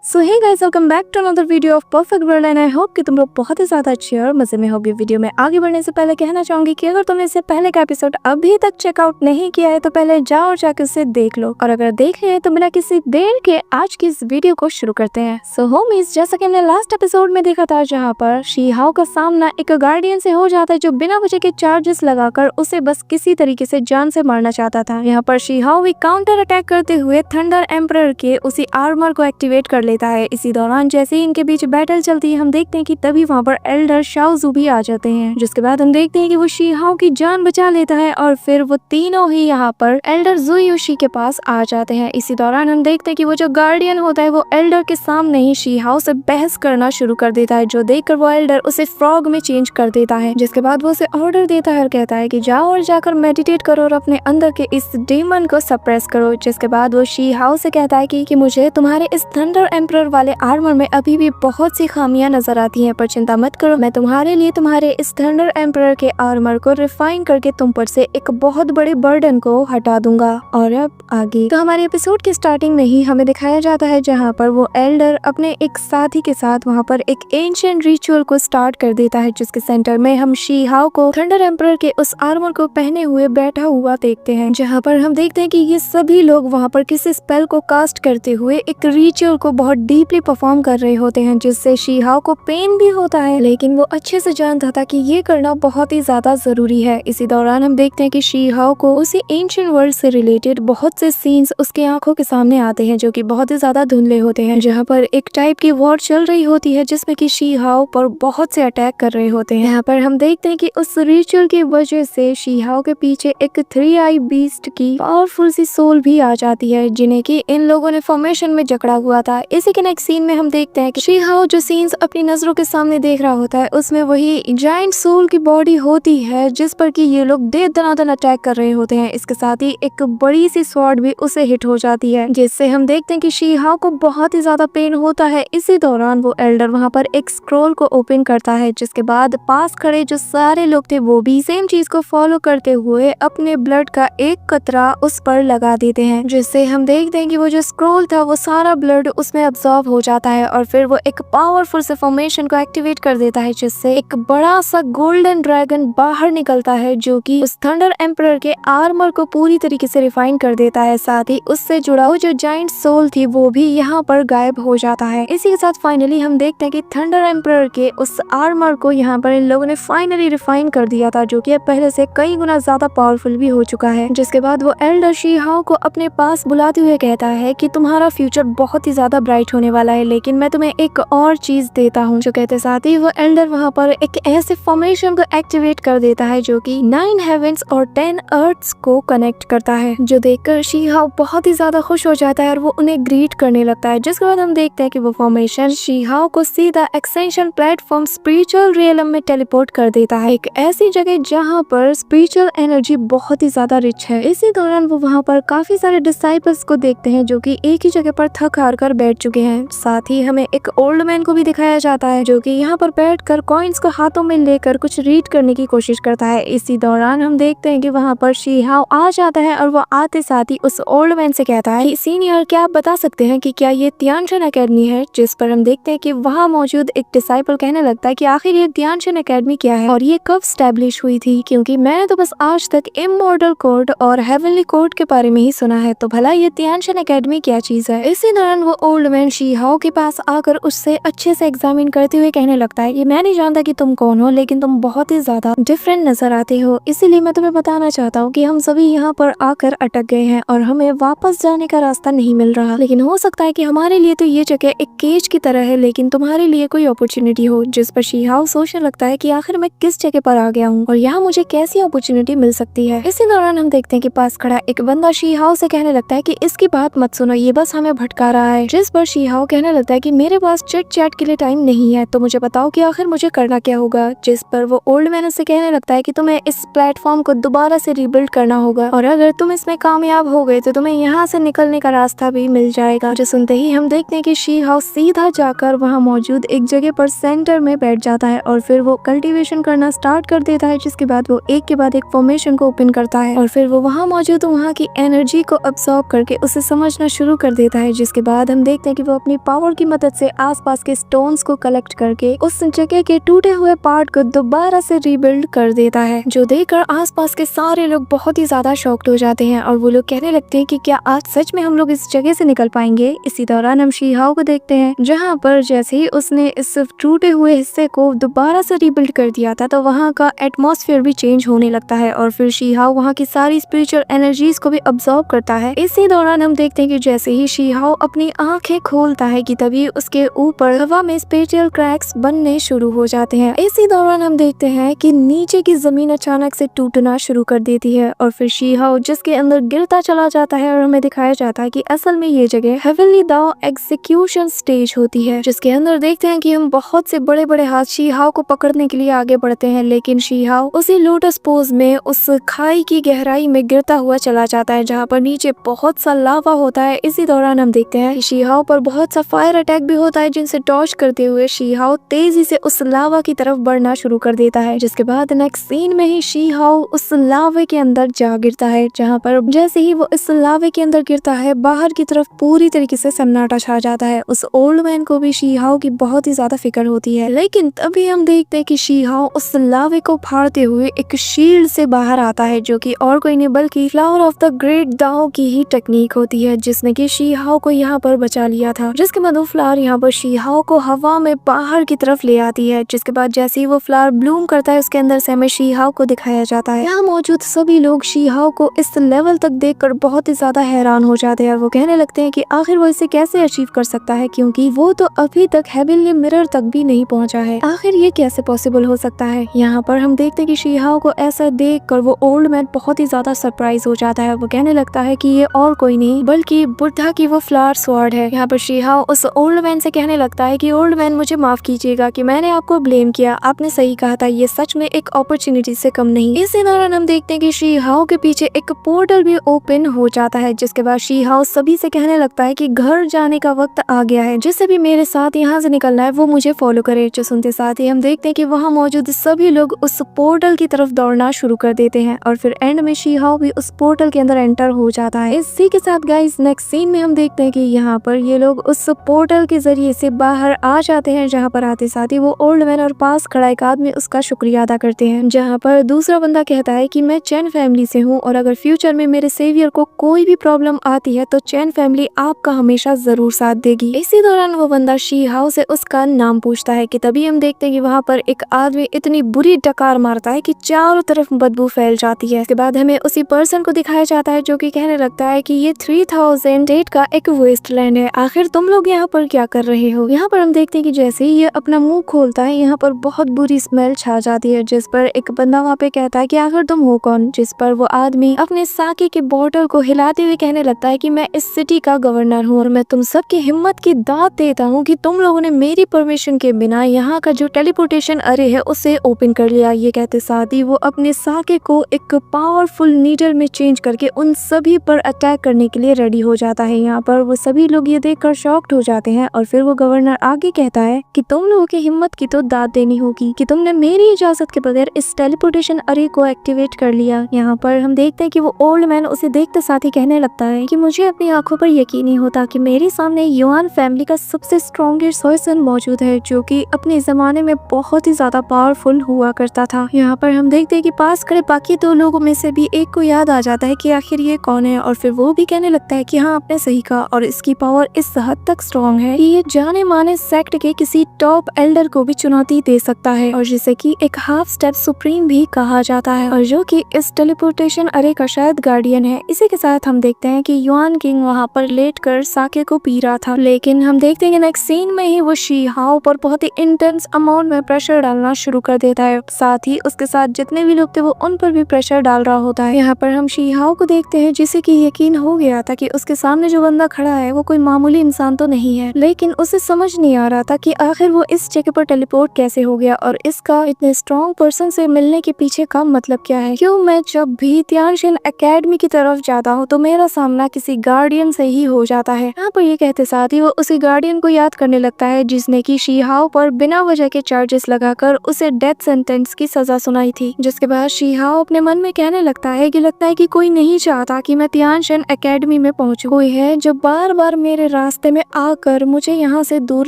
So hey guys, welcome back to another video of perfect world and I hope कि तुम लोग बहुत ही ज्यादा अच्छे और मजे में होगे। वीडियो में आगे बढ़ने से पहले कहना चाहूंगी कि अगर तुमने इससे पहले का एपिसोड अभी तक चेकआउट नहीं किया है तो पहले जाओ और जाकर उसे देख लो, और अगर देख लिया है तो बिना किसी देर के आज की इस वीडियो को शुरू करते हैं। सो होमीज, जैसा कि हमने लास्ट एपिसोड में देखा था जहाँ पर शी हाओ का सामना एक गार्डियन से हो जाता है जो बिना वजह के चार्जेस लगाकर उसे बस किसी तरीके से जान से मारना चाहता था। यहाँ पर शी हाओ भी काउंटर अटैक करते हुए थंडर एम्परर के उसी आर्मर को एक्टिवेट कर लेता है। इसी दौरान जैसे ही इनके बीच बैटल चलती है हम देखते हैं कि तभी वहाँ पर एल्डर शाओजू भी आ जाते हैं, जिसके बाद हम देखते हैं कि वो शी हाओ की जान बचा लेता है और फिर वो तीनों ही यहाँ पर एल्डर जुयोशी के पास आ जाते हैं। इसी दौरान हम देखते हैं कि वो जो गार्डियन होता है वो एल्डर के सामने ही शी हाओ से बहस करना शुरू कर देता है, जो देखकर वो एल्डर उसे फ्रॉग में चेंज कर देता है। जिसके बाद वो उसे ऑर्डर देता है और कहता है कि जाओ और जाकर मेडिटेट करो और अपने अंदर के इस डेमन को सप्रेस करो। जिसके बाद वो शी हाओ से कहता है कि मुझे तुम्हारे इस थंडर एम्परर वाले आर्मर में अभी भी बहुत सी खामियां नजर आती हैं, पर चिंता मत करो, मैं तुम्हारे लिए तुम्हारे इस थंडर एम्परर के आर्मर को रिफाइन करके तुम पर से एक बहुत बड़े बर्डन को हटा दूंगा। और अब आगे तो हमारे एपिसोड की स्टार्टिंग में ही हमें दिखाया जाता है जहाँ पर वो एल्डर अपने एक साथी के साथ वहाँ पर एक एंशिएंट रिचुअल को स्टार्ट कर देता है, जिसके सेंटर में हम शी हाओ को थंडर एम्परर के उस आर्मर को पहने हुए बैठा हुआ देखते हैं, जहाँ पर हम देखते हैं कि ये सभी लोग वहाँ पर किसी स्पेल को कास्ट करते हुए एक रिचुअल को बहुत डीपली परफॉर्म कर रहे होते हैं, जिससे शी हाओ को पेन भी होता है, लेकिन वो अच्छे से जानता था कि ये करना बहुत ही ज्यादा जरूरी है। इसी दौरान हम देखते हैं कि शी हाओ को उसी एंशिएंट वर्ल्ड से रिलेटेड बहुत से सीन्स उसके आंखों के सामने आते हैं जो कि बहुत ही ज्यादा धुंधले होते हैं, जहाँ पर एक टाइप की वॉर चल रही होती है जिसमें कि शी हाओ पर बहुत से अटैक कर रहे होते हैं। यहाँ पर हम देखते हैं कि उस रिचुअल की वजह से शी हाओ के पीछे एक 3 आई बीस्ट की पावरफुल सी सोल भी आ जाती है, जिन्हें की इन लोगों ने फॉर्मेशन में जकड़ा हुआ था। इसी के नेक्स्ट सीन में हम देखते हैं कि शी हाओ जो सीन्स अपनी नजरों के सामने देख रहा होता है उसमें वही जायंट सोल की बॉडी होती है जिस पर कि ये लोग दे दनादन अटैक कर रहे होते हैं। इसके साथ ही एक बड़ी सी स्वॉर्ड भी उसे हिट हो जाती है, जिससे हम देखते हैं कि शी हाओ को बहुत ही ज्यादा पेन होता है। इसी दौरान वो एल्डर वहाँ पर एक स्क्रॉल को ओपन करता है, जिसके बाद पास खड़े जो सारे लोग थे वो भी सेम चीज को फॉलो करते हुए अपने ब्लड का एक कतरा उस पर लगा देते हैं, जिससे हम देखते हैं कि वो जो स्क्रॉल था वो सारा ब्लड उसमें अब्सॉर्ब हो जाता है और फिर वो एक पावरफुल से फॉर्मेशन को एक्टिवेट कर देता है, जिससे एक बड़ा सा गोल्डन ड्रैगन बाहर निकलता है जो कि उस थंडर एम्परर के आर्मर को पूरी तरीके से रिफाइन कर देता है। साथ ही उससे जुड़ा हुआ जो जायंट सोल थी वो भी यहाँ पर गायब हो जाता है। इसी के साथ फाइनली हम देखते हैं कि थंडर एम्परर के उस आर्मर को यहाँ पर इन लोगों ने फाइनली रिफाइन कर दिया था, जो कि अब पहले से कई गुना ज्यादा पावरफुल भी हो चुका है। जिसके बाद वो एल्डर शी हाओ को अपने पास बुलाते हुए कहता है कि तुम्हारा फ्यूचर बहुत ही ज्यादा ब्राइट होने वाला है, लेकिन मैं तुम्हें एक और चीज देता हूँ। जो कहते साथ ही वो एल्डर वहाँ पर एक ऐसे फॉर्मेशन को एक्टिवेट कर देता है जो कि 9 हेवेंस और 10 अर्थ्स को कनेक्ट करता है, जो देखकर शी हाओ बहुत ही ज्यादा खुश हो जाता है और वो उन्हें ग्रीट करने लगता है। जिसके बाद हम देखते हैं कि वो फॉर्मेशन शी हाओ को सीधा एक्सटेंशन प्लेटफॉर्म स्पिरिचुअल रियलम में टेलीपोर्ट कर देता है, एक ऐसी जगह जहाँ पर स्पिरिचुअल एनर्जी बहुत ही ज्यादा रिच है। इसी दौरान वो वहाँ पर काफी सारे डिसाइपल्स को देखते हैं जो कि एक ही जगह पर थक हार कर बैठ चुके हैं। साथ ही हमें एक ओल्ड मैन को भी दिखाया जाता है जो कि यहाँ पर बैठकर कॉइन्स को हाथों में लेकर कुछ रीड करने की कोशिश करता है। इसी दौरान हम देखते हैं कि वहाँ पर शी हाओ आ जाता है और वो आते साथ ही उस ओल्ड मैन से कहता है कि सीनियर, क्या आप बता सकते हैं कि क्या ये तियानशन एकेडमी है? जिस पर हम देखते हैं कि वहाँ मौजूद एक डिसाइपल कहने लगता है कि आखिर ये तियानशन एकेडमी क्या है और ये कब स्टैब्लिश हुई थी, क्योंकि मैंने तो बस आज तक इमॉर्टल कोड और हेवनली कोड के बारे में ही सुना है, तो भला ये तियानशन एकेडमी क्या चीज है? इसी दौरान वो ओल्ड मैन शी हाओ के पास आकर उससे अच्छे से एग्जामिन करते हुए कहने लगता है कि मैं नहीं जानता कि तुम कौन हो, लेकिन तुम बहुत ही ज्यादा डिफरेंट नजर आते हो, इसीलिए मैं तुम्हें बताना चाहता हूँ कि हम सभी यहाँ पर आकर अटक गए हैं और हमें वापस जाने का रास्ता नहीं मिल रहा। लेकिन हो सकता है कि हमारे लिए तो ये जगह एक केज की तरह है, लेकिन तुम्हारे लिए कोई अपॉर्चुनिटी हो। जिस पर शी हाओ सोचने लगता है कि आखिर मैं किस जगह पर आ गया हूँ और यहाँ मुझे कैसी अपॉर्चुनिटी मिल सकती है। इसी दौरान हम देखते हैं कि पास खड़ा एक बंदा शी हाओ से कहने लगता है कि इसकी बात मत सुनो, ये बस हमें भटका रहा है। जिस पर शी हाओ कहने लगता है कि मेरे पास चिट चैट के लिए टाइम नहीं है, तो मुझे बताओ कि आखिर मुझे करना क्या होगा। जिस पर वो ओल्ड मैन से कहने लगता है कि तुम्हें इस प्लेटफॉर्म को दोबारा से रिबिल्ड करना होगा और अगर तुम इसमें कामयाब हो गए तो तुम्हें यहाँ से निकलने का रास्ता भी मिल जाएगा। जो सुनते ही हम देखते हैं कि शी हाओ सीधा जाकर वहाँ मौजूद एक जगह पर सेंटर में बैठ जाता है और फिर वो कल्टीवेशन करना स्टार्ट कर देता है, जिसके बाद वो एक के बाद एक फॉर्मेशन को ओपन करता है और फिर वो वहाँ मौजूद वहाँ की एनर्जी को अब्सॉर्ब करके उसे समझना शुरू कर देता है। जिसके बाद हम देखते हैं कि वो अपनी पावर की मदद से आसपास के स्टोन्स को कलेक्ट करके उस जगह के टूटे हुए पार्ट को दोबारा से रीबिल्ड कर देता है, जो देखकर आसपास के सारे लोग बहुत ही ज्यादा शॉक्ड हो जाते हैं और वो लोग कहने लगते हैं कि क्या आज सच में हम लोग इस जगह से निकल पाएंगे। इसी दौरान हम शी-हाओ को देखते हैं, जहाँ पर जैसे ही उसने इस टूटे हुए हिस्से को दोबारा से रीबिल्ड कर दिया था तो वहाँ का एटमॉस्फेयर भी चेंज होने लगता है और फिर शी-हाओ वहाँ की सारी स्पिरिचुअल एनर्जीज को भी अब्सॉर्ब करता है। इसी दौरान हम देखते हैं कि जैसे ही शी-हाओ अपनी आंखें खोलता है कि तभी उसके ऊपर हवा में स्पिरिचुअल क्रैक्स बनने शुरू हो जाते हैं। इसी दौरान हम देखते हैं कि नीचे की जमीन अचानक से टूटना शुरू कर देती है और फिर शी-हाओ जिसके अंदर गिरता चला जाता है और हमें दिखाया जाता है कि असल में ये जगह हेवनली दाओ एग्जीक्यूशन स्टेज होती है, जिसके अंदर देखते हैं कि हम बहुत से बड़े बड़े हाथ शी-हाओ को पकड़ने के लिए आगे बढ़ते हैं, लेकिन शी-हाओ उसी लोटस पोज में उस खाई की गहराई में गिरता हुआ चला जाता है, जहाँ पर नीचे बहुत सा लावा होता है। इसी दौरान हम देखते हैं कि शी-हाओ पर बहुत सा फायर अटैक भी होता है, जिनसे डॉज करते हुए शी-हाओ तेजी से उस लावा की तरफ बढ़ना शुरू कर देता है। जिसके बाद नेक्स्ट सीन में ही शी-हाओ उस लावे के अंदर जा गिरता है, जहाँ पर जैसे ही वो इस लावे के अंदर गिरता है बाहर की तरफ पूरी तरीके से सन्नाटा छा जाता है। उस ओल्ड मैन को भी शी-हाओ की बहुत ही ज्यादा फिक्र होती है, लेकिन तभी हम देखते हैं कि शी-हाओ उस लावे को फाड़ते हुए एक शील्ड से बाहर आता है, जो कि और कोई नहीं बल्कि फ्लावर ऑफ द ग्रेट दाओ की ही टेक्निक होती है, जिसने कि शी-हाओ को यहाँ पर बचा लिया था। जिसके बाद वो फ्लावर यहाँ पर शी-हाओ को हवा में बाहर की तरफ ले आती है। जिसके बाद जैसे ही वो फ्लावर ब्लूम करता है उसके अंदर से हमें शी-हाओ को दिखाया जाता है। यहाँ मौजूद सभी लोग शी-हाओ को इस लेवल तक देखकर बहुत ही ज्यादा हैरान हो जाते हैं और वो कहने लगते हैं कि आखिर वो इसे कैसे अचीव कर सकता है, क्योंकि वो तो अभी तक हेवनली मिरर तक भी नहीं पहुंचा है। आखिर ये कैसे पॉसिबल हो सकता है। यहाँ पर हम देखते हैं कि शी-हाओ को ऐसा देखकर वो ओल्ड मैन बहुत ही ज्यादा सरप्राइज हो जाता है। वो कहने लगता है कि ये और कोई नहीं बल्कि बुद्धा की वो फ्लावर स्वॉर्ड है। यहाँ पर शी-हाओ उस ओल्ड मैन से कहने लगता है कि ओल्ड मैन मुझे माफ कीजिएगा कि मैंने आपको ब्लेम किया, आपने सही कहा था, ये सच में एक अपॉर्चुनिटी से कम नहीं। इसी दौरान हम देखते हैं कि शी-हाओ के पीछे एक पोर्टल भी ओपन हो जाता है, जिसके बाद शी-हाओ सभी से कहने लगता है कि घर जाने का वक्त आ गया है, जिससे भी मेरे साथ यहाँ से निकलना है वो मुझे फॉलो करे। जो सुनते साथ ही हम देखते हैं कि वहाँ मौजूद सभी लोग उस पोर्टल की तरफ दौड़ना शुरू कर देते हैं और फिर एंड में शी-हाओ भी उस पोर्टल के अंदर एंटर हो जाता है। इसी के साथ गाइस नेक्स्ट सीन में हम देखते हैं कि यहाँ पर ये लोग उस पोर्टल के जरिए से बाहर आ जाते हैं, जहाँ पर आते साथ ही वो ओल्ड मैन और पास खड़ा एक आदमी उसका शुक्रिया अदा करते हैं। जहाँ पर दूसरा बंदा कहता है कि मैं चैन फैमिली से हूँ और अगर फ्यूचर में मेरे सेवियर को कोई भी प्रॉब्लम आती है तो चैन फैमिली आपका हमेशा जरूर साथ देगी। इसी दौरान वो बंदा शी-हाओ से उसका नाम पूछता है कि तभी हम देखते हैं कि वहाँ पर एक आदमी इतनी बुरी डकार मारता है कि चारों तरफ बदबू फैल जाती है। इसके बाद हमें उसी पर्सन को दिखाया जाता है जो कि कहने लगता है कि ये 3008 का एक वेस्टलैंड है, आखिर तुम लोग यहाँ पर क्या कर रहे हो। यहाँ पर हम देखते हैं कि जैसे ही ये अपना मुंह खोलता है यहाँ पर बहुत बुरी स्मेल छा जाती है, जिस पर एक बंदा वहाँ पे कहता है कि आखिर तुम हो कौन। जिस पर वो आदमी अपने साके के बोतल को हिलाते हुए कहने लगता है कि मैं इस सिटी का गवर्नर हूँ और मैं तुम सबकी हिम्मत की दाद देता हूँ कि तुम लोगों ने मेरी परमिशन के बिना यहाँ का जो टेलीपोर्टेशन अरे है उसे ओपन कर लिया। ये कहते साथ ही वो अपने साके को एक पावरफुल नीडल में चेंज करके उन सभी पर अटैक करने के लिए रेडी हो जाता है। यहाँ पर वो सभी लोग ये देखकर शॉक्ड हो जाते हैं और फिर वो गवर्नर आगे कहता है कि तुम लोगों की हिम्मत की तो दाद देनी होगी कि तुमने मेरी इजाजत के बगैर इस टेलीपोर्टेशन अरे को एक्टिवेट कर लिया। यहाँ पर हम देखते हैं कि वो ओल्ड मैन उसे देखते साथ ही कहने लगता है कि मुझे अपनी आंखों पर यकीन नहीं होता कि मेरे सामने युआन फैमिली का सबसे स्ट्रॉन्गेस्ट पर्सन मौजूद है, जो कि अपने जमाने में बहुत ही ज्यादा पावरफुल हुआ करता था। यहाँ पर हम देखते हैं कि पास खड़े बाकी दो लोगों में से भी एक को याद आ जाता है कि आखिर ये कौन है और फिर वो भी कहने लगता है कि हाँ आपने सही कहा और इसकी पावर इस हद तक स्ट्रॉन्ग है कि ये जाने माने सेक्ट के किसी टॉप एल्डर को भी चुनौती दे सकता है और जिसे कि एक हाफ स्टेप सुप्रीम भी कहा जाता है और जो कि इस टेलीपोर्टेशन अरे का शायद गार्डियन है। इसी के साथ हम देखते हैं कि युआन किंग वहाँ पर लेटकर साके को पी रहा था, लेकिन हम देखते हैं कि नेक्स्ट सीन में ही वो शी-हाओ पर बहुत ही इंटेंस अमाउंट में प्रेशर डालना शुरू कर देता है। साथ ही उसके साथ जितने भी लोग थे वो उन पर भी प्रेशर डाल रहा होता है। यहाँ पर हम शी-हाओ को देखते हैं जिसे कि यकीन हो गया था कि उसके सामने जो बंदा खड़ा है वो कोई मामूली इंसान तो नहीं है, लेकिन उसे समझ नहीं आ रहा था कि आखिर वो इस जगह पर टेलीपोर्ट कैसे हो गया और इसका इतने स्ट्रॉन्ग पर्सन से मिलने के पीछे का मतलब क्या है। क्यों मैं जब भी तियानशिन एकेडमी की तरफ जाता हूँ तो मेरा सामना किसी गार्डियन से ही हो जाता है। यहाँ पर ये कहते साथ ही वो उसी गार्डियन को याद करने लगता है जिसने की शी-हाओ पर बिना वजह के चार्जेस लगाकर उसे डेथ सेंटेंस की सजा सुनाई थी। जिसके बाद शी-हाओ अपने मन में कहने लगता है कि कोई नहीं चाहता कि मैं तियानशिन एकेडमी में पहुंचूं। कोई है जो बार बार मेरे रास्ते में आकर मुझे यहाँ से दूर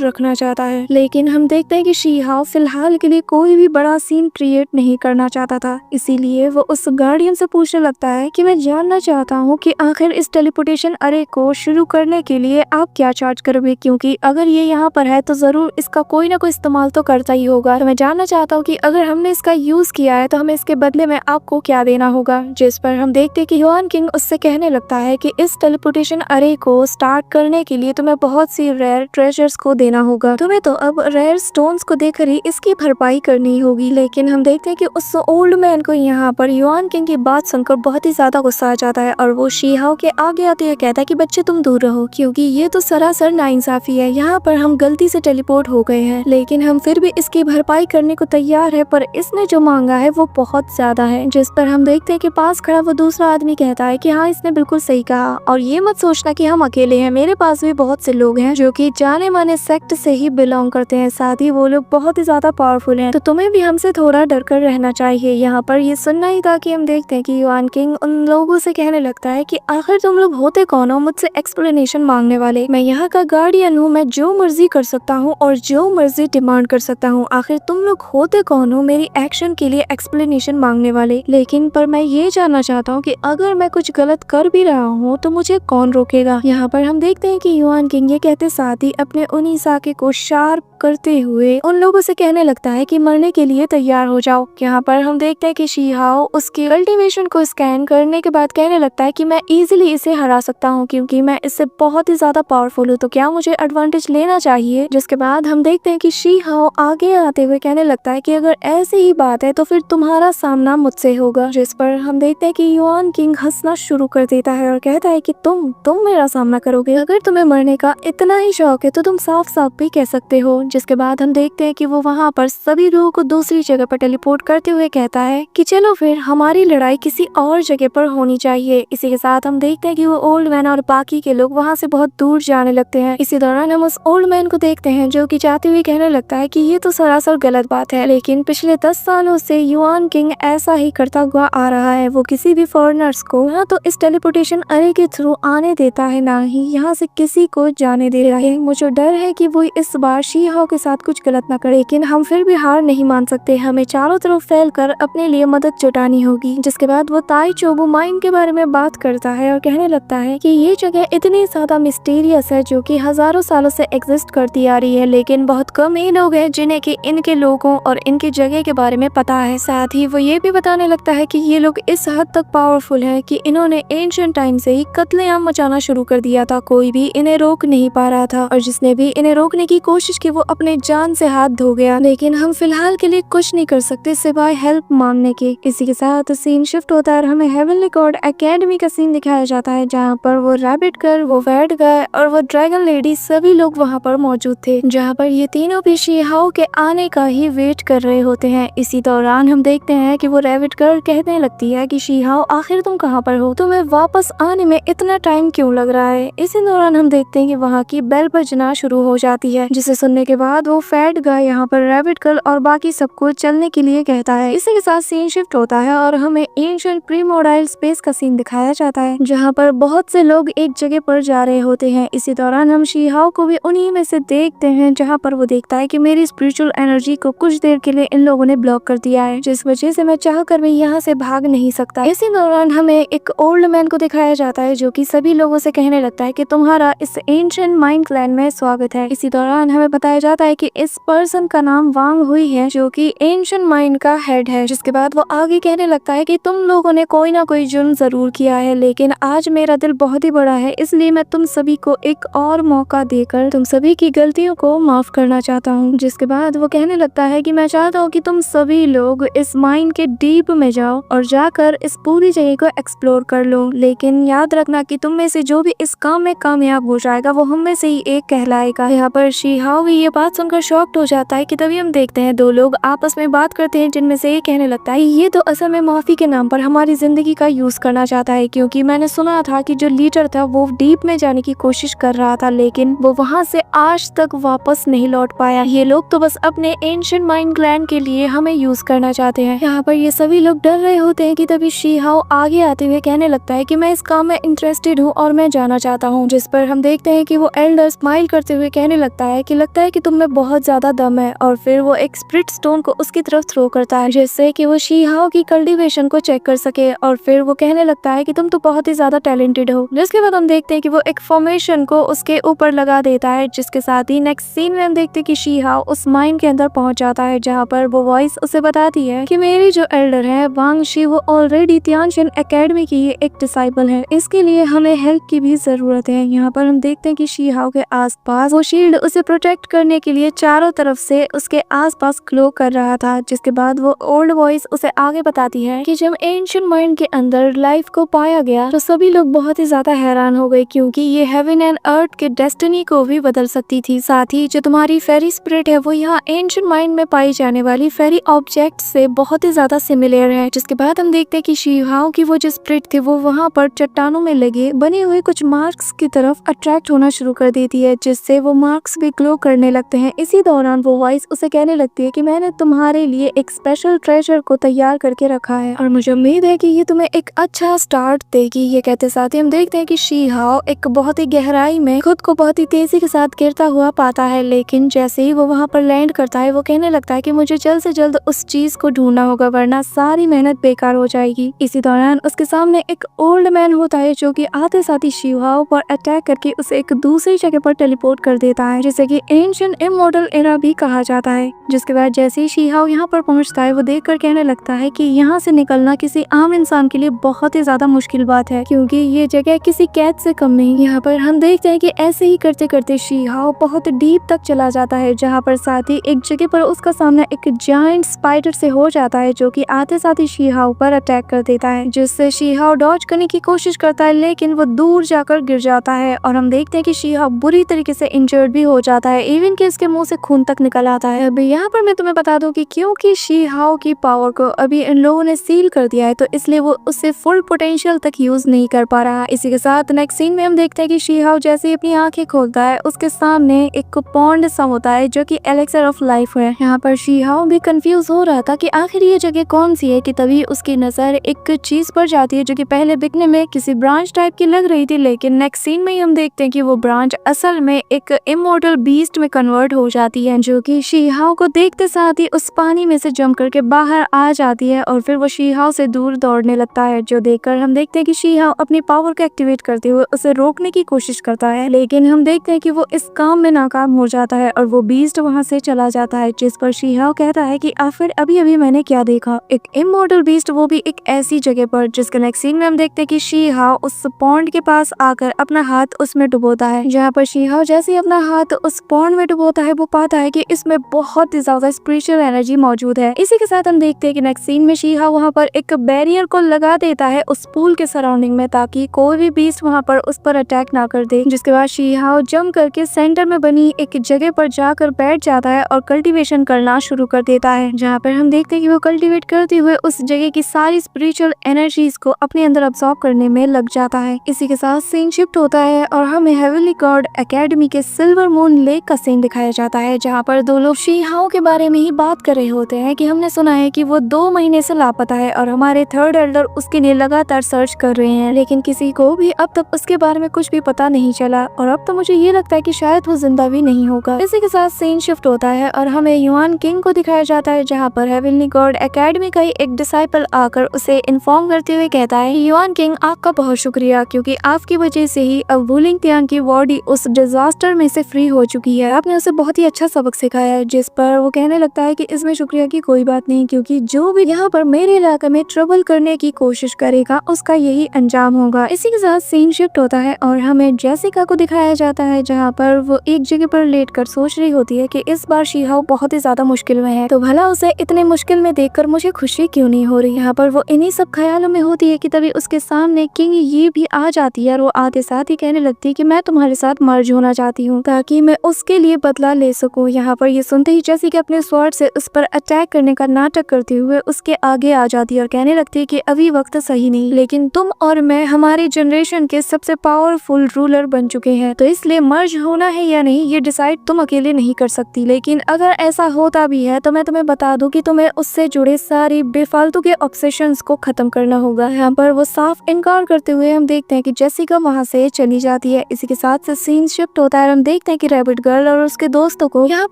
रखना चाहता है। लेकिन हम देखते हैं कि शी हाओ फिलहाल के लिए कोई भी बड़ा सीन क्रिएट नहीं करना चाहता था, इसीलिए वो उस गार्डियन से पूछने लगता है कि मैं जानना चाहता हूँ कि आखिर इस टेलीपोर्टेशन अरे को शुरू करने के लिए आप क्या चार्ज करोगे, क्योंकि अगर ये यहाँ पर है तो जरूर इसका कोई ना कोई इस्तेमाल तो करता ही होगा। तो मैं जानना चाहता हूँ कि अगर हमने इसका यूज किया है तो हमें इसके बदले में आपको क्या देना होगा। जिस पर हम देखते हैं कि ह्यूआन किंग उससे कहने लगता है कि इस टेलीपोर्टेशन अरे को स्टार्ट करने के लिए तुम्हें बहुत सी रेयर ट्रेजर्स को देना होगा। तुम्हें तो अब रेयर स्टोन्स को देखकर ही इसकी भरपाई करनी होगी। लेकिन हम देखते हैं कि उस ओल्ड मैन को यहाँ पर ह्यूआन किंग की बात सुनकर बहुत ही ज्यादा गुस्सा आ जाता है और वो शी हाओ के आगे आते हुए कहता है कि बच्चे तुम दूर रहो, क्योंकि ये तो सरासर नाइंसाफी है। यहाँ पर हम गलती से टेलीपोर्ट हो गए हैं, लेकिन हम फिर भी इसकी भरपाई करने को तैयार है, पर इसने जो मांगा है वो बहुत ज्यादा है। जिस पर हम देखते हैं कि पास खड़ा वो दूसरा आदमी कहता है कि हाँ इसने बिल्कुल सही कहा, और ये मत सोचना कि हम अकेले हैं, मेरे पास भी बहुत से लोग हैं जो कि जाने माने सेक्ट से ही बिलोंग करते हैं, साथ ही वो लोग बहुत ही ज्यादा पावरफुल हैं, तो तुम्हें भी हमसे थोड़ा डर कर रहना चाहिए। यहाँ पर ये सुनना ही था कि हम देखते हैं कि ह्यूआन किंग उन लोगों से कहने लगता है कि आखिर तुम लोग होते कौन हो मुझसे एक्सप्लेनेशन मांगने वाले। मैं यहाँ का गार्डियन हूँ, मैं जो मर्जी कर सकता हूँ और जो मर्जी डिमांड कर सकता हूँ। आखिर तुम लोग होते कौन हो मेरी एक्शन के लिए एक्सप्लेनेशन मांगने वाले। लेकिन पर मैं ये जानना चाहता हूँ कि अगर मैं कुछ गलत कर भी रहा हूँ तो मुझे कौन रोकेगा। यहाँ पर हम देखते हैं कि ह्यूआन किंग ये कहते साथ ही अपने उन्हीं साके को शार्प करते हुए उन लोगों से कहने लगता है कि मरने के लिए तैयार हो जाओ। यहाँ पर हम देखते हैं कि शी हाओ उसके कल्टीवेशन को स्कैन करने के बाद कहने लगता है कि मैं इजीली इसे हरा सकता हूँ, क्योंकि मैं इससे बहुत ही ज्यादा पावरफुल हूँ, तो क्या मुझे एडवांटेज लेना चाहिए। जिसके बाद हम देखते हैं कि शी हाओ आगे आते हुए कहने लगता है कि अगर ऐसी ही बात है तो फिर तुम्हारा सामना मुझसे होगा। जिस पर हम देखते हैं कि ह्यूआन किंग हंसना शुरू कर देता है और कहता है कि तुम मेरा सामना करोगे, अगर तुम्हें मरने का इतना ही शौक है तो तुम साफ साफ भी कह सकते हो। जिसके बाद हम देखते हैं कि वो वहाँ पर सभी लोगों को दूसरी जगह पर टेलीपोर्ट करते हुए कहता है कि चलो फिर हमारी लड़ाई किसी और जगह पर होनी चाहिए। इसी के साथ हम देखते हैं कि वो ओल्ड मैन और बाकी के लोग वहाँ से बहुत दूर जाने लगते हैं। इसी दौरान हम उस ओल्ड मैन को देखते हैं जो कि जाते हुए कहने लगता है कि ये तो सरासर गलत बात है, लेकिन पिछले 10 सालों से ह्यूआन किंग ऐसा ही करता हुआ आ रहा है। वो किसी भी फॉरेनर्स को ना तो इस टेलीपोर्टेशन अरे के थ्रू आने देता है, ना ही यहाँ से किसी को जाने दे रहा है। मुझे डर है कि वो इस बार शी हाओ के साथ कुछ गलत ना करे, लेकिन हम फिर भी हार नहीं मान सकते। हमें चारों तरफ फैल कर अपने लिए मदद जुटानी होगी। जिसके बाद वो ताई चोबू माइन के बारे में बात करता है और कहने लगता है कि ये जगह इतनी ज्यादा मिस्टीरियस है जो कि हजारों सालों से एग्जिस्ट करती आ रही है, लेकिन बहुत कम ही लोग हैं जिन्हें कि इनके लोगों और इनकी जगह के बारे में पता है। साथ ही वो ये भी बताने लगता है कि ये लोग इस हद तक पावरफुल हैं कि इन्होंने एंशिएंट टाइम से ही कत्लेआम मचाना शुरू कर दिया था, कोई भी इन्हें रोक नहीं पा रहा था, और जिसने भी इन्हें रोकने की कोशिश की वो अपने जान से हाथ धो गया। लेकिन हम फिलहाल के लिए कुछ नहीं कर सकते सिवाय हेल्प मांगने के। इसी के साथ सीन शिफ्ट होता है और हमें हेवनली गॉड एकेडमी का सीन दिखाया जाता है, जहाँ पर वो रैबिट गर्ल, वो वैड गाय और वो ड्रैगन लेडी सभी लोग वहाँ पर मौजूद थे, जहाँ पर ये तीनों भी शी हाओ के आने का ही वेट कर रहे होते हैं। इसी दौरान हम देखते हैं कि वो रैबिट गर्ल कहने लगती है कि शी हाओ आखिर तुम कहाँ पर हो, तुम्हें वापस आने में इतना टाइम क्यों लग रहा है। इसी दौरान हम देखते हैं कि वहाँ की बेल बजना शुरू हो जाती है, जिसे सुनने के बाद वो फैट गाय यहाँ पर रैबिट गर्ल और बाकी सबको चलने के लिए कहता है। इसी के साथ सीन शिफ्ट होता है और हमें एंशिएंट प्रीमोडाइल स्पेस का सीन दिखाया जाता है, जहाँ पर बहुत से लोग एक जगह पर जा रहे होते हैं। इसी दौरान हम शी हाओ को भी उन्हीं में से देखते हैं, जहाँ पर वो देखता है कि मेरी स्पिरिचुअल एनर्जी को कुछ देर के लिए इन लोगों ने ब्लॉक कर दिया है, जिस वजह से मैं चाहकर भी यहाँ से भाग नहीं सकता। इसी दौरान हमें एक ओल्ड मैन को दिखाया जाता है जो कि सभी लोगों से कहने लगता है कि तुम्हारा इस एंशिएंट माइन क्लैन में स्वागत है। इसी दौरान हमें बताया जाता है कि इस पर्सन का नाम वांग हुई है, जो कि एंशिएंट माइन का हेड है। जिसके बाद वो आगे कहने लगता है कि तुम लोगों ने कोई ना कोई जुर्म जरूर किया है, लेकिन आज मेरा दिल बहुत ही बड़ा है, इसलिए मैं तुम सभी को एक और मौका देकर तुम सभी की गलतियों को माफ करना चाहता हूँ। जिसके बाद वो कहने लगता है कि मैं चाहता हूँ कि तुम सभी लोग इस माइन के डीप में जाओ और जाकर इस पूरी जगह को एक्सप्लोर कर लो, लेकिन याद रखना कि तुम में से जो भी इस काम में कामयाब हो जाएगा वो हम में से ही एक कहलाएगा। यहाँ पर शी हाओ भी ये बात सुनकर शॉक्ड हो जाता है कि तभी हम देखते हैं दो लोग आपस में बात करते हैं, जिनमें से एक कहने लगता है ये तो असल में माफी के नाम पर हमारी जिंदगी का यूज करना चाहता है, क्योंकि मैंने सुना था कि जो लीडर था वो डीप में जाने की कोशिश कर रहा था, लेकिन वो वहाँ से आज तक वापस नहीं लौट पाया। ये लोग तो बस अपने एंशिएंट माइंड ग्लैंड के लिए हमें यूज करना चाहते हैं। यहाँ पर ये सभी लोग डर रहे होते हैं कि तभी शी हाओ आगे आते हुए कहने लगता है कि मैं इस काम में इंटरेस्टेड हूँ और मैं जाना चाहता हूँ, जिस पर हम देखते हैं कि वो एल्डर स्माइल करते हुए कहने लगता है कि तुम में बहुत ज्यादा दम है, और फिर वो एक स्पिरिट स्टोन को उसकी तरफ थ्रो करता है जिससे कि वो शी हाओ की कल्टीवेशन को चेक कर सके, और फिर वो कहने लगता है कि तुम तो बहुत ही ज्यादा टैलेंटेड हो। जिसके बाद हम देखते हैं कि वो एक फॉर्मेशन को उसके ऊपर लगा देता है, जिसके साथ ही नेक्स्ट सीन में हम देखते हैं कि शी हाओ उस माइन के अंदर पहुंच जाता है, जहाँ पर वो वॉइस उसे बताती है कि मेरी जो एल्डर है वांग शी वो ऑलरेडी तियानशिन एकेडमी की एक डिसाइपल है, इसके लिए हमें हेल्प की भी जरूरत है। यहाँ पर हम देखते हैं कि शी हाओ के आसपास वो शील्ड उसे प्रोटेक्ट करने के लिए चारों तरफ से उसके आसपास ग्लो कर रहा था। जिसके बाद वो ओल्ड वॉइस उसे आगे बताती है कि जब एंशिएंट माइंड के अंदर लाइफ को पाया गया तो सभी लोग बहुत ही ज्यादा हैरान हो गए, क्योंकि ये हेवन एंड अर्थ के डेस्टिनी को भी बदल सकती थी। साथ ही जो तुम्हारी फेरी स्पिरिट है वो यहाँ एंशिएंट माइंड में पाई जाने वाली फेरी ऑब्जेक्ट से बहुत ही ज्यादा सिमिलर है। जिसके बाद हम देखते हैं कि शी हाओ की वो जो स्पिरिट थी वो वहाँ पर चट्टानों में लगे बने हुए कुछ मार्क्स की तरफ अट्रैक्ट होना शुरू कर देती है, जिससे वो मार्क्स भी ग्लो करने लगते हैं। इसी दौरान वो वॉइस उसे कहने लगती है कि मैंने तुम्हारे लिए एक स्पेशल ट्रेजर को तैयार करके रखा है और मुझे उम्मीद है कि ये तुम्हें एक अच्छा स्टार्ट देगी। ये कहते साथ ही हम देखते हैं कि शी हाओ एक बहुत ही गहराई में खुद को बहुत ही तेजी के साथ गिरता हुआ पाता है, लेकिन जैसे ही वो वहाँ पर लैंड करता है वो कहने लगता है कि मुझे जल्द से जल्द उस चीज को ढूंढना होगा, वरना सारी मेहनत बेकार हो जाएगी। इसी दौरान उसके सामने एक ओल्ड मैन होता है जो कि आते साथ ही शी हाओ पर अटैक करके उसे एक दूसरी जगह पर टेलीपोर्ट कर देता है, जिसे कि एंशिएंट इमॉर्टल एरा भी कहा जाता है। जिसके बाद जैसे ही शी हाओ यहाँ पर पहुँचता है वो देखकर कहने लगता है कि यहाँ से निकलना किसी आम इंसान के लिए बहुत ही ज्यादा मुश्किल बात है, क्योंकि ये जगह किसी कैद से कम नहीं। यहाँ पर हम देखते हैं कि ऐसे ही करते करते शी हाओ बहुत डीप तक चला जाता है, जहाँ पर साथ ही एक जगह पर उसका सामना एक जायंट स्पाइडर से हो जाता है, जो कि आते साथ ही शी हाओ पर अटैक कर देता है, जिससे शी हाओ डॉज करने की कोशिश करता है, लेकिन वो दूर जाकर गिर जाता है और हम देखते हैं कि शी हाओ बुरी तरीके से इंजर्ड भी हो जाता है, इवन कि इसके मुंह से खून तक निकल आता है। अभी यहाँ पर मैं तुम्हें बता दूं कि क्योंकि शी हाओ की पावर को अभी इन लोगों ने सील कर दिया है, तो इसलिए वो उससे फुल पोटेंशियल तक यूज नहीं कर पा रहा। इसी के साथ नेक्स्ट सीन में हम देखते हैं कि शी हाओ जैसे ही अपनी आंखें खोलता है उसके सामने एक पॉन्ड सा होता है जो कि एलेक्सर ऑफ लाइफ है। यहाँ पर शी हाओ भी कंफ्यूज हो रहा था कि आखिर ये जगह कौन सी है, कि तभी उसकी नजर एक चीज पर जाती है जो कि पहले दिखने में किसी ब्रांच टाइप की लग रही थी, लेकिन नेक्स्ट सीन में हम देखते हैं कि वो ब्रांच असल में एक इमॉर्टल बीस्ट में कन्वर्ट हो जाती है, जो कि शी हाओ को देखते साथ ही उस पानी में से जंप करके बाहर आ जाती है और फिर वो शी हाओ से दूर दौड़ने लगता है, जो देखकर हम देखते हैं कि शी हाओ अपनी पावर को एक्टिवेट करते हुए उसे रोकने की कोशिश करता है, लेकिन हम देखते हैं कि वो इस काम में नाकाम हो जाता है और वो बीस्ट वहाँ से चला जाता है। जिस पर शी हाओ कहता है कि आखिर अभी अभी मैंने क्या देखा, एक इमॉर्टल बीस्ट, वो भी एक ऐसी जगह पर। जिसके नेक्स्ट सीन में हम देखते हैं कि शी हाओ उस पॉन्ड के पास आकर अपना हाथ उसमें डुबोता है, जहाँ पर शी हाओ जैसे ही अपना हाथ उस पॉन्ड में डुबोता है वो पाता है कि इसमें बहुत ही ज्यादा स्पिरिचुअल एनर्जी मौजूद है। इसी के साथ हम देखते हैं कि नेक्स्ट सीन में शी हाओ वहाँ पर एक बैरियर को लगा देता है उस पूल के सराउंडिंग में, ताकि कोई भी बीस्ट वहाँ पर उस पर अटैक ना कर दे। जिसके बाद शी हाओ जंप करके सेंटर में बनी एक जगह पर जाकर बैठ जाता है और कल्टीवेशन करना शुरू कर देता है, जहाँ पर हम देखते हैं कि वो कल्टीवेट करते हुए उस जगह की सारी स्पिरिचुअल एनर्जीज को अपने अंदर अब्सॉर्ब करने में लग जाता है। इसी के साथ सीन शिफ्ट होता है और हमें हेवनली गॉड एकेडमी के सिल्वर मून लेक का सीन दिखाया जाता है, जहाँ पर दो लोग शी हाओ के बारे में ही बात कर रहे होते हैं कि हमने सुना है कि वो 2 महीने से लापता है और हमारे थर्ड एल्डर उसके लिए लगातार सर्च कर रहे हैं, लेकिन किसी को भी अब तक उसके बारे में कुछ भी पता नहीं चला और अब तो मुझे ये लगता है कि शायद वो जिंदा भी नहीं होगा। इसी के साथ सीन शिफ्ट होता है और हमें युआन किंग को दिखाया जाता है, जहाँ पर हेवनली गॉड एकेडमी का ही एक डिसाइपल आकर उसे इन्फॉर्म करते हुए कहता है, युआन किंग आपका बहुत शुक्रिया, क्योंकि आपकी वजह से ही अब वुलिंग तियांग की बॉडी उस डिजास्टर में से फ्री हो चुकी है। आपने उसे बहुत ही अच्छा सबक सिखाया है। जिस पर वो कहने लगता है कि इसमें शुक्रिया की कोई बात नहीं, क्योंकि जो भी यहाँ पर मेरे इलाके में ट्रबल करने की कोशिश करेगा उसका यही अंजाम होगा। इसी के साथ सीन शिफ्ट होता है और हमें जेसिका को दिखाया जाता है, जहाँ पर वो एक जगह पर लेटकर सोच रही होती है कि इस बार शी हाओ बहुत ही ज्यादा मुश्किल में है, तो भला उसे इतने मुश्किल में देखकर मुझे खुशी क्यों नहीं हो रही। यहाँ पर वो इन्हीं सब ख्यालों में होती है कि तभी उसके सामने किंग ये भी आ जाती है और वो आते साथ ही कहने लगती है कि मैं तुम्हारे साथ मर्ज होना चाहती हूँ, ताकि मैं उसके लिए बदला ले सकूं। यहाँ पर ये सुनते ही जेसिका अपने स्वॉर्ड से उस पर अटैक करने का नाटक करते हुए उसके आगे आ जाती है और कहने लगती है कि अभी वक्त सही नहीं, लेकिन तुम और मैं हमारी जनरेशन के सबसे पावरफुल रूलर बन चुके हैं, तो इसलिए मर्ज होना है या नहीं ये डिसाइड तुम अकेले नहीं कर सकती। लेकिन अगर ऐसा होता भी है तो मैं तुम्हें बता दूं कि तुम्हें उससे जुड़े सारी बेफालतू के ऑब्सेशंस को खत्म करना होगा। यहाँ पर वो साफ इनकार करते हुए हम देखते हैं कि जेसिका वहाँ से चली जाती है। इसी के साथ से सीन शिफ्ट होता है और हम देखते हैं कि रैबिट गर्ल और उसके दोस्तों को यहाँ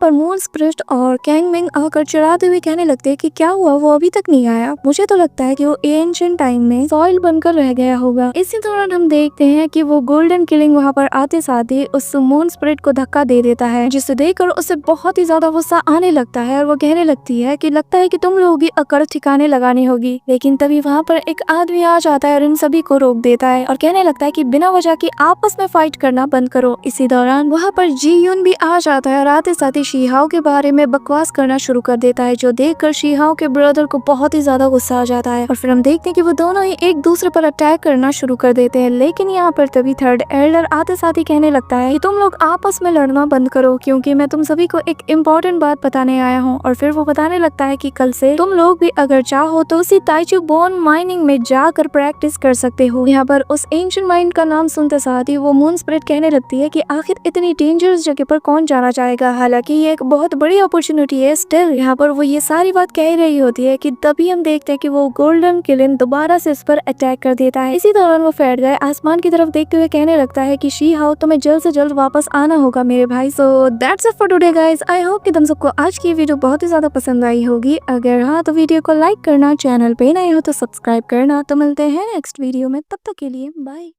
पर मून स्पिरिट और कैंग मिंग आकर चढ़ाते हुए कहने लगते हैं कि क्या हुआ, वो अभी तक नहीं आया। मुझे तो लगता है कि वो एंशिएंट टाइम में सॉइल बनकर रह गया होगा। इसी दौरान हम देखते हैं कि वो गोल्डन किलिंग वहाँ पर आते साथ ही उस मून स्पिरिट को धक्का दे देता है, जिसे देखकर उसे बहुत ही ज्यादा गुस्सा आने लगता है और वो कहने लगती है कि लगता है कि तुम लोगों की अकड़ ठिकाने लगानी होगी। लेकिन तभी वहाँ पर एक आदमी आ जाता है और इन सभी को रोक देता है और कहने लगता है कि बिना वजह की आपस में फाइट करना बंद करो। इसी दौरान वहाँ पर जी यून भी आ जाता है और आते साथ ही शीहाओ के बारे में बकवास करना शुरू कर देता है, जो देखकर शीहाओ के ब्रदर को बहुत ही ज्यादा गुस्सा आ जाता है और फिर हम देखते हैं कि वो दोनों ही एक दूसरे पर अटैक करना शुरू कर देते हैं। लेकिन यहाँ पर तभी थर्ड एल्डर आते साथ ही कहने लगता है कि तुम लोग आपस में लड़ना बंद करो, क्योंकि मैं तुम सभी को एक इम्पोर्टेंट बात बताने आया हूँ। और फिर वो बताने लगता है कि कल से तुम लोग भी अगर चाहो तो उसी ताइचू बोन माइनिंग में जाकर प्रैक्टिस कर सकते हो। यहाँ पर उस एंशिएंट माइन का नाम सुनते साथ ही वो मून स्पिरिट कहने लगती है कि आखिर इतनी डेंजरस जगह पर कौन जाना चाहेगा, हालांकि ये एक बहुत बड़ी अपॉर्चुनिटी है। स्टिल यहाँ पर वो ये सारी बात कह रही होती है कि तभी हम देखते हैं कि वो गोल्डन किलिंग दोबारा से इस पर अटैक कर देता है। इसी दौरान वो फैट गए आसमान की तरफ देखते हुए कहने लगता है कि शी हाउ तुम्हें जल्द से जल्द वापस आना होगा मेरे भाई। So that's it for today guys. I hope कि तुम सबको आज की वीडियो बहुत ही ज्यादा पसंद आई होगी। अगर हाँ तो वीडियो को लाइक करना, चैनल पे नए हो तो सब्सक्राइब करना। तो मिलते हैं नेक्स्ट वीडियो में, तब तक के लिए बाय।